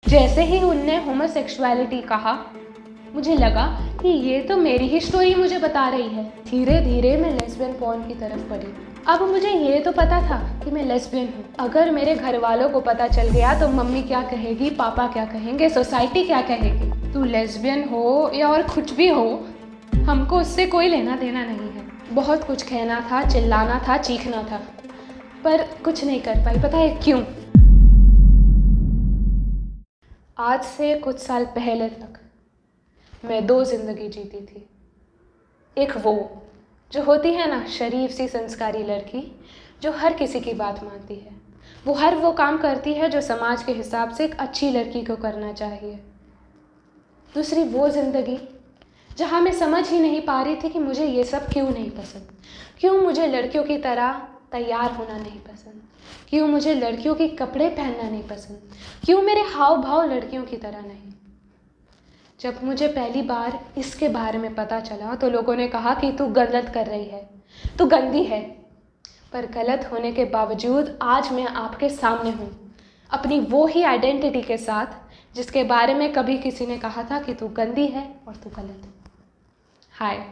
जैसे ही उनने होमोसेक्सुअलिटी कहा, मुझे लगा कि ये तो मेरी ही स्टोरी मुझे बता रही है। धीरे धीरे मैं लेस्बियन पॉर्न की तरफ बढ़ी। अब मुझे ये तो पता था कि मैं लेस्बियन हूँ। अगर मेरे घर वालों को पता चल गया तो मम्मी क्या कहेगी, पापा क्या कहेंगे, सोसाइटी क्या कहेगी। तू लेस्बियन हो या और कुछ भी हो, हमको उससे कोई लेना देना नहीं है। बहुत कुछ कहना था, चिल्लाना था, चीखना था, पर कुछ नहीं कर पाई। पता है क्यों? आज से कुछ साल पहले तक मैं 2 ज़िंदगी जीती थी। एक वो जो होती है ना, शरीफ सी संस्कारी लड़की जो हर किसी की बात मानती है, वो हर वो काम करती है जो समाज के हिसाब से एक अच्छी लड़की को करना चाहिए। दूसरी वो ज़िंदगी जहाँ मैं समझ ही नहीं पा रही थी कि मुझे ये सब क्यों नहीं पसंद, क्यों मुझे लड़कियों की तरह तैयार होना नहीं पसंद, क्यों मुझे लड़कियों के कपड़े पहनना नहीं पसंद, क्यों मेरे हाव भाव लड़कियों की तरह नहीं। जब मुझे पहली बार इसके बारे में पता चला तो लोगों ने कहा कि तू गलत कर रही है, तू गंदी है। पर गलत होने के बावजूद आज मैं आपके सामने हूँ, अपनी वो ही आइडेंटिटी के साथ जिसके बारे में कभी किसी ने कहा था कि तू गंदी है और तू गलत है। हाय,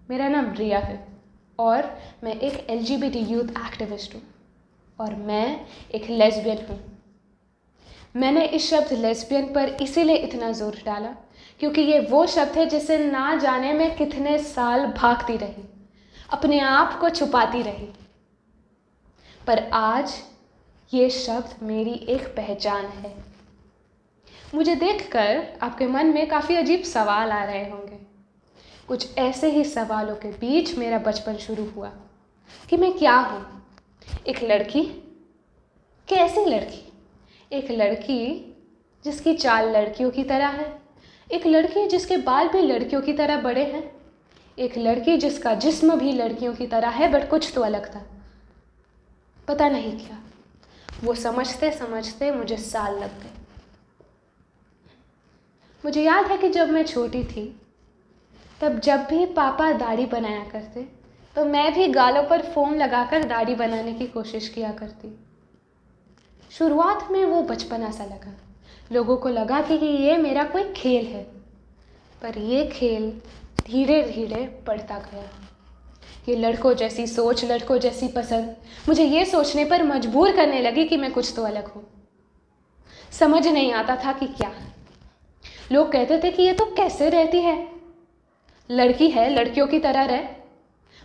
मेरा नाम रिया है और मैं एक LGBT यूथ एक्टिविस्ट हूँ और मैं एक लेस्बियन हूँ। मैंने इस शब्द लेस्बियन पर इसीलिए इतना जोर डाला क्योंकि ये वो शब्द है जिसे ना जाने में कितने साल भागती रही, अपने आप को छुपाती रही। पर आज ये शब्द मेरी एक पहचान है। मुझे देखकर आपके मन में काफ़ी अजीब सवाल आ रहे होंगे। कुछ ऐसे ही सवालों के बीच मेरा बचपन शुरू हुआ कि मैं क्या हूँ। एक लड़की, कैसी लड़की? एक लड़की जिसकी चाल लड़कियों की तरह है, एक लड़की जिसके बाल भी लड़कियों की तरह बड़े हैं, एक लड़की जिसका जिस्म भी लड़कियों की तरह है, बट कुछ तो अलग था। पता नहीं क्या, वो समझते समझते मुझे साल लग गए। मुझे याद है कि जब मैं छोटी थी तब जब भी पापा दाढ़ी बनाया करते तो मैं भी गालों पर फोम लगाकर दाढ़ी बनाने की कोशिश किया करती। शुरुआत में वो बचपना सा लगा, लोगों को लगा कि ये मेरा कोई खेल है, पर ये खेल धीरे धीरे बढ़ता गया। ये लड़कों जैसी सोच, लड़कों जैसी पसंद मुझे ये सोचने पर मजबूर करने लगी कि मैं कुछ तो अलग हूँ। समझ नहीं आता था कि क्या। लोग कहते थे कि ये तो कैसे रहती है, लड़की है, लड़कियों की तरह रह।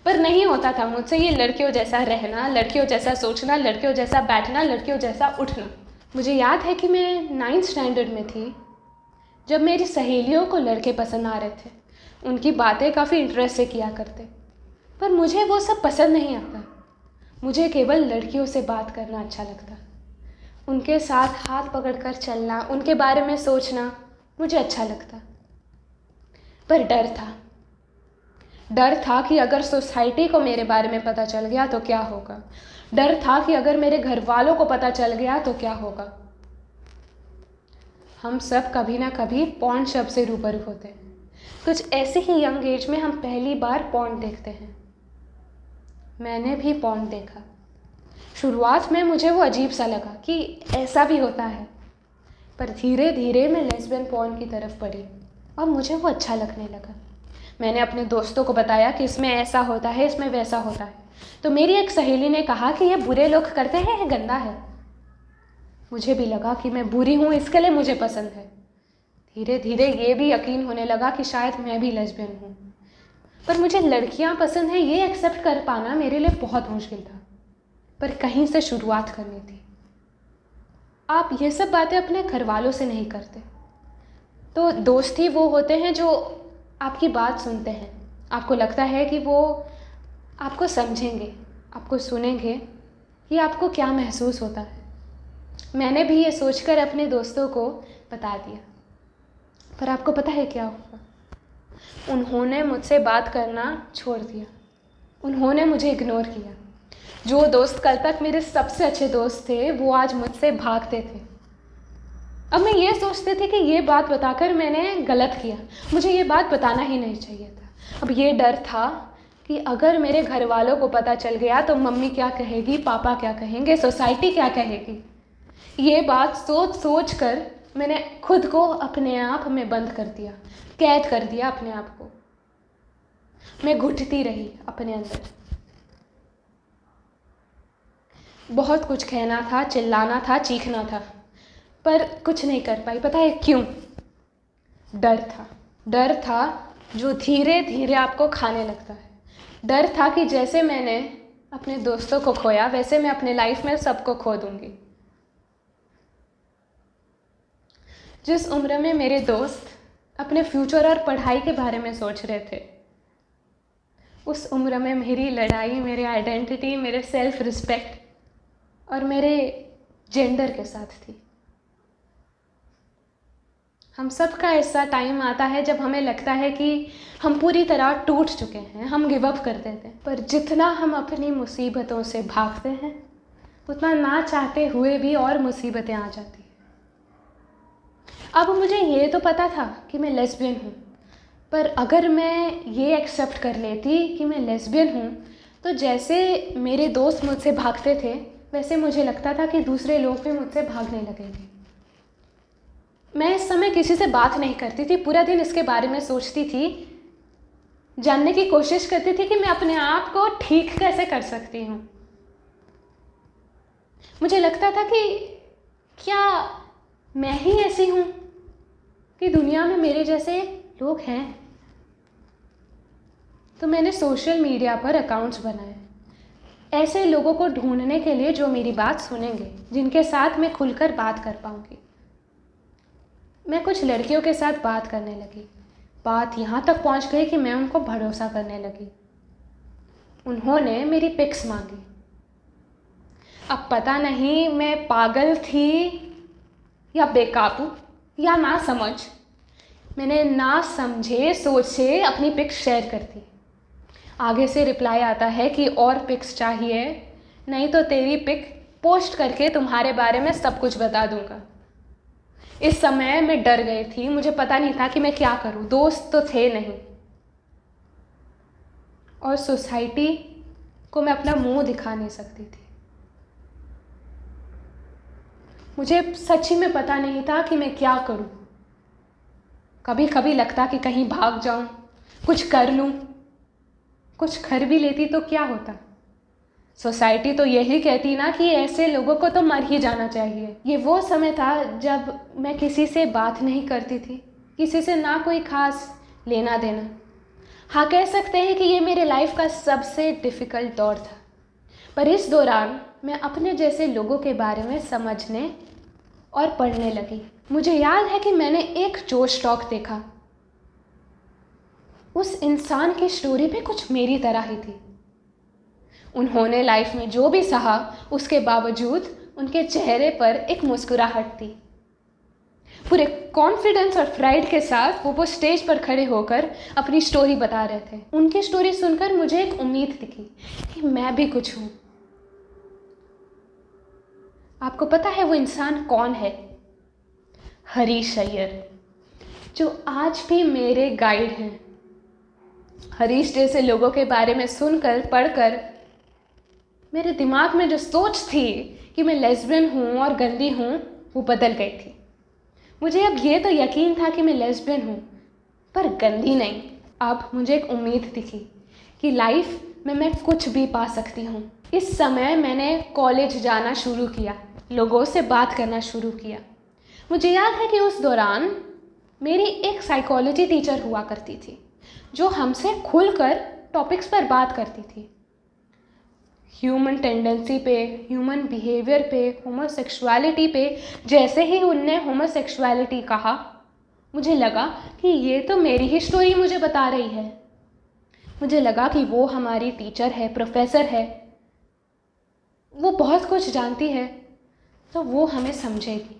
पर नहीं होता था मुझसे ये लड़कियों जैसा रहना, लड़कियों जैसा सोचना, लड़कियों जैसा बैठना, लड़कियों जैसा उठना। मुझे याद है कि मैं 9th स्टैंडर्ड में थी जब मेरी सहेलियों को लड़के पसंद आ रहे थे। उनकी बातें काफ़ी इंटरेस्ट से किया करते, पर मुझे वो सब पसंद नहीं आता। मुझे केवल लड़कियों से बात करना अच्छा लगता, उनके साथ हाथ पकड़कर चलना, उनके बारे में सोचना मुझे अच्छा लगता। पर डर था कि अगर सोसाइटी को मेरे बारे में पता चल गया तो क्या होगा। डर था कि अगर मेरे घर वालों को पता चल गया तो क्या होगा। हम सब कभी ना कभी पॉर्न शब्द से रूबरू होते हैं। कुछ ऐसे ही यंग एज में हम पहली बार पॉर्न देखते हैं। मैंने भी पॉर्न देखा। शुरुआत में मुझे वो अजीब सा लगा कि ऐसा भी होता है, पर धीरे धीरे मैं लेस्बियन पॉर्न की तरफ बढ़ी और मुझे वो अच्छा लगने लगा। मैंने अपने दोस्तों को बताया कि इसमें ऐसा होता है, इसमें वैसा होता है, तो मेरी एक सहेली ने कहा कि ये बुरे लोग करते हैं, ये गंदा है। मुझे भी लगा कि मैं बुरी हूँ, इसके लिए मुझे पसंद है। धीरे धीरे ये भी यकीन होने लगा कि शायद मैं भी लेस्बियन हूँ। पर मुझे लड़कियाँ पसंद हैं ये एक्सेप्ट कर पाना मेरे लिए बहुत मुश्किल था, पर कहीं से शुरुआत करनी थी। आप ये सब बातें अपने घर वालों से नहीं करते, तो दोस्त ही वो होते हैं जो आपकी बात सुनते हैं। आपको लगता है कि वो आपको समझेंगे, आपको सुनेंगे कि आपको क्या महसूस होता है। मैंने भी ये सोचकर अपने दोस्तों को बता दिया, पर आपको पता है क्या हुआ? उन्होंने मुझसे बात करना छोड़ दिया, उन्होंने मुझे इग्नोर किया। जो दोस्त कल तक मेरे सबसे अच्छे दोस्त थे वो आज मुझसे भागते थे। अब मैं ये सोचती थी कि ये बात बताकर मैंने गलत किया, मुझे ये बात बताना ही नहीं चाहिए था। अब ये डर था कि अगर मेरे घर वालों को पता चल गया तो मम्मी क्या कहेगी, पापा क्या कहेंगे, सोसाइटी क्या कहेगी। ये बात सोच सोच कर मैंने खुद को अपने आप में बंद कर दिया, कैद कर दिया अपने आप को। मैं घुटती रही अपने अंदर। बहुत कुछ कहना था, चिल्लाना था, चीखना था, पर कुछ नहीं कर पाई। पता है क्यों? डर था। डर था जो धीरे धीरे आपको खाने लगता है। डर था कि जैसे मैंने अपने दोस्तों को खोया, वैसे मैं अपने लाइफ में सबको खो दूंगी। जिस उम्र में मेरे दोस्त अपने फ्यूचर और पढ़ाई के बारे में सोच रहे थे, उस उम्र में मेरी लड़ाई मेरे आइडेंटिटी, मेरे सेल्फ रिस्पेक्ट और मेरे जेंडर के साथ थी। हम सब का ऐसा टाइम आता है जब हमें लगता है कि हम पूरी तरह टूट चुके हैं, हम गिव अप कर देते हैं। पर जितना हम अपनी मुसीबतों से भागते हैं, उतना ना चाहते हुए भी और मुसीबतें आ जाती हैं। अब मुझे ये तो पता था कि मैं लेस्बियन हूँ, पर अगर मैं ये एक्सेप्ट कर लेती कि मैं लेस्बियन हूँ, तो जैसे मेरे दोस्त मुझसे भागते थे, वैसे मुझे लगता था कि दूसरे लोग भी मुझसे भागने लगेंगे। मैं इस समय किसी से बात नहीं करती थी, पूरा दिन इसके बारे में सोचती थी, जानने की कोशिश करती थी कि मैं अपने आप को ठीक कैसे कर सकती हूँ। मुझे लगता था कि क्या मैं ही ऐसी हूँ कि दुनिया में मेरे जैसे लोग हैं। तो मैंने सोशल मीडिया पर अकाउंट्स बनाए, ऐसे लोगों को ढूंढने के लिए जो मेरी बात सुनेंगे, जिनके साथ मैं खुलकर बात कर पाऊँगी। मैं कुछ लड़कियों के साथ बात करने लगी। बात यहाँ तक पहुँच गई कि मैं उनको भरोसा करने लगी। उन्होंने मेरी पिक्स मांगी। अब पता नहीं मैं पागल थी या बेकाबू या ना समझ, मैंने ना समझे सोचे अपनी पिक्स शेयर कर दी। आगे से रिप्लाई आता है कि और पिक्स चाहिए, नहीं तो तेरी पिक पोस्ट करके तुम्हारे बारे में सब कुछ बता दूंगा। इस समय मैं डर गई थी, मुझे पता नहीं था कि मैं क्या करूं। दोस्त तो थे नहीं, और सोसाइटी को मैं अपना मुंह दिखा नहीं सकती थी। मुझे सच्ची में पता नहीं था कि मैं क्या करूं। कभी कभी लगता कि कहीं भाग जाऊं, कुछ कर लूं, कुछ कर भी लेती तो क्या होता। सोसाइटी तो यही कहती ना कि ऐसे लोगों को तो मर ही जाना चाहिए। ये वो समय था जब मैं किसी से बात नहीं करती थी, किसी से ना कोई खास लेना देना। हाँ, कह सकते हैं कि ये मेरे लाइफ का सबसे डिफ़िकल्ट दौर था। पर इस दौरान मैं अपने जैसे लोगों के बारे में समझने और पढ़ने लगी। मुझे याद है कि मैंने एक जोश टॉक देखा। उस इंसान की स्टोरी पे कुछ मेरी तरह ही थी। उन्होंने लाइफ में जो भी सहा, उसके बावजूद उनके चेहरे पर एक मुस्कुराहट थी। पूरे कॉन्फिडेंस और प्राइड के साथ वो स्टेज पर खड़े होकर अपनी स्टोरी बता रहे थे। उनकी स्टोरी सुनकर मुझे एक उम्मीद दिखी कि मैं भी कुछ हूँ। आपको पता है वो इंसान कौन है? हरीश अय्यर, जो आज भी मेरे गाइड हैं। हरीश जैसे लोगों के बारे में सुनकर, पढ़कर मेरे दिमाग में जो सोच थी कि मैं लेस्बियन हूँ और गंदी हूँ, वो बदल गई थी। मुझे अब ये तो यकीन था कि मैं लेस्बियन हूँ, पर गंदी नहीं। अब मुझे एक उम्मीद दिखी कि लाइफ में मैं कुछ भी पा सकती हूँ। इस समय मैंने कॉलेज जाना शुरू किया, लोगों से बात करना शुरू किया। मुझे याद है कि उस दौरान मेरी एक साइकोलॉजी टीचर हुआ करती थी, जो हमसे खुलकर टॉपिक्स पर बात करती थी। ह्यूमन टेंडेंसी पे, ह्यूमन बिहेवियर पे, होमोसेक्सुअलिटी पे। जैसे ही उनने होमोसेक्सुअलिटी कहा, मुझे लगा कि ये तो मेरी ही स्टोरी मुझे बता रही है। मुझे लगा कि वो हमारी टीचर है, प्रोफेसर है, वो बहुत कुछ जानती है, तो वो हमें समझेगी।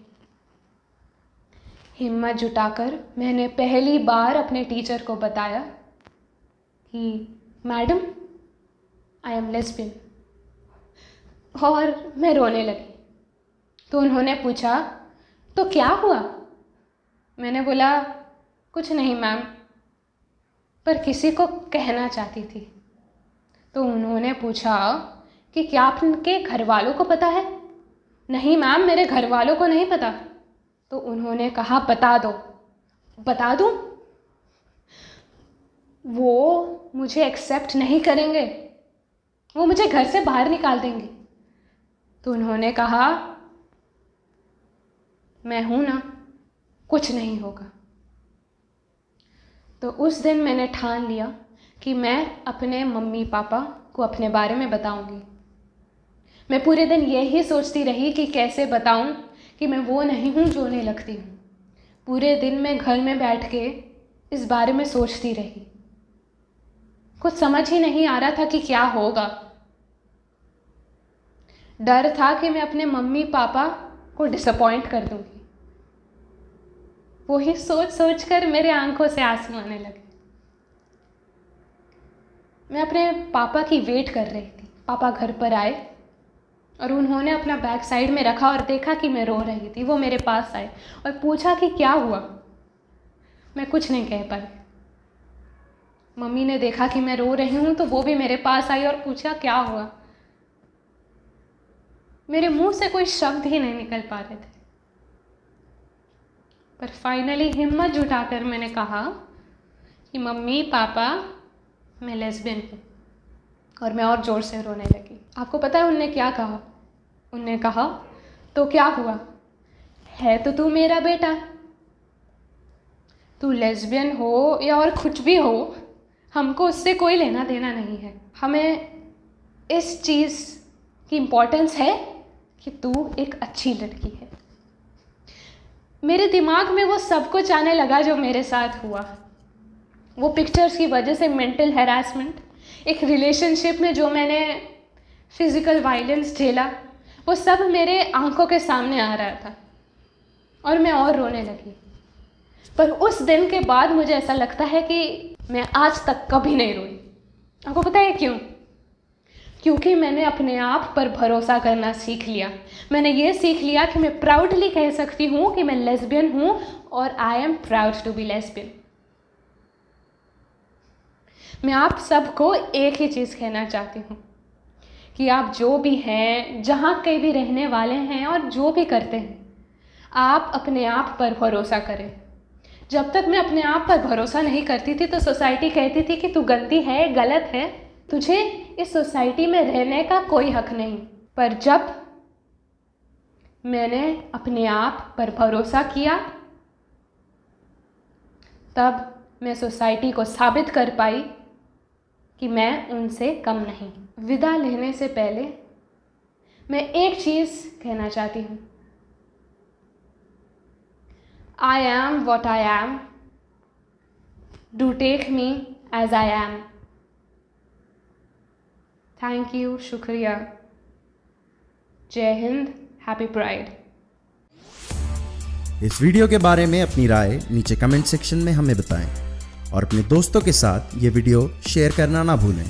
हिम्मत जुटाकर मैंने पहली बार अपने टीचर को बताया कि मैडम, आई एम लेस्बियन, और मैं रोने लगी। तो उन्होंने पूछा, तो क्या हुआ? मैंने बोला, कुछ नहीं मैम, पर किसी को कहना चाहती थी। तो उन्होंने पूछा कि क्या आपके घर वालों को पता है? नहीं मैम, मेरे घर वालों को नहीं पता। तो उन्होंने कहा बता दो। बता दूं? वो मुझे एक्सेप्ट नहीं करेंगे, वो मुझे घर से बाहर निकाल देंगे। तो उन्होंने कहा मैं हूं ना, कुछ नहीं होगा। तो उस दिन मैंने ठान लिया कि मैं अपने मम्मी पापा को अपने बारे में बताऊंगी। मैं पूरे दिन यही सोचती रही कि कैसे बताऊं कि मैं वो नहीं हूं जो उन्हें लगती हूं। पूरे दिन मैं घर में बैठ के इस बारे में सोचती रही। कुछ समझ ही नहीं आ रहा था कि क्या होगा। डर था कि मैं अपने मम्मी पापा को डिसअपॉइंट कर दूंगी। वही सोच सोच कर मेरे आंखों से आंसू आने लगे। मैं अपने पापा की वेट कर रही थी। पापा घर पर आए और उन्होंने अपना बैग साइड में रखा और देखा कि मैं रो रही थी। वो मेरे पास आए और पूछा कि क्या हुआ। मैं कुछ नहीं कह पाई। मम्मी ने देखा कि मैं रो रही हूँ तो वो भी मेरे पास आई और पूछा क्या हुआ। मेरे मुंह से कोई शब्द ही नहीं निकल पा रहे थे, पर फाइनली हिम्मत जुटाकर मैंने कहा कि मम्मी पापा मैं लेस्बियन हूँ। और मैं और ज़ोर से रोने लगी। आपको पता है उनने क्या कहा? उनने कहा तो क्या हुआ, है तो तू मेरा बेटा। तू लेस्बियन हो या और कुछ भी हो, हमको उससे कोई लेना देना नहीं है। हमें इस चीज़ की इम्पोर्टेंस है कि तू एक अच्छी लड़की है। मेरे दिमाग में वो सब कुछ आने लगा जो मेरे साथ हुआ। वो पिक्चर्स की वजह से मेंटल हैरासमेंट, एक रिलेशनशिप में जो मैंने फिज़िकल वायलेंस झेला, वो सब मेरे आंखों के सामने आ रहा था और मैं और रोने लगी। पर उस दिन के बाद मुझे ऐसा लगता है कि मैं आज तक कभी नहीं रोई। आपको पता है क्यों? क्योंकि मैंने अपने आप पर भरोसा करना सीख लिया। मैंने ये सीख लिया कि मैं प्राउडली कह सकती हूँ कि मैं लेस्बियन हूँ और I am proud to be lesbian. मैं आप सबको एक ही चीज़ कहना चाहती हूँ कि आप जो भी हैं, जहाँ कहीं भी रहने वाले हैं और जो भी करते हैं, आप अपने आप पर भरोसा करें। जब तक मैं अपने आप पर भरोसा नहीं करती थी तो सोसाइटी कहती थी कि तू गंदी है, गलत है, तुझे इस सोसाइटी में रहने का कोई हक नहीं। पर जब मैंने अपने आप पर भरोसा किया, तब मैं सोसाइटी को साबित कर पाई कि मैं उनसे कम नहीं। विदा लेने से पहले मैं एक चीज़ कहना चाहती हूँ। I am what I am. Do take me as I am. Thank you, शुक्रिया। जय हिंद, हैप्पी प्राइड। इस वीडियो के बारे में अपनी राय नीचे कमेंट सेक्शन में हमें बताएं और अपने दोस्तों के साथ ये वीडियो शेयर करना ना भूलें।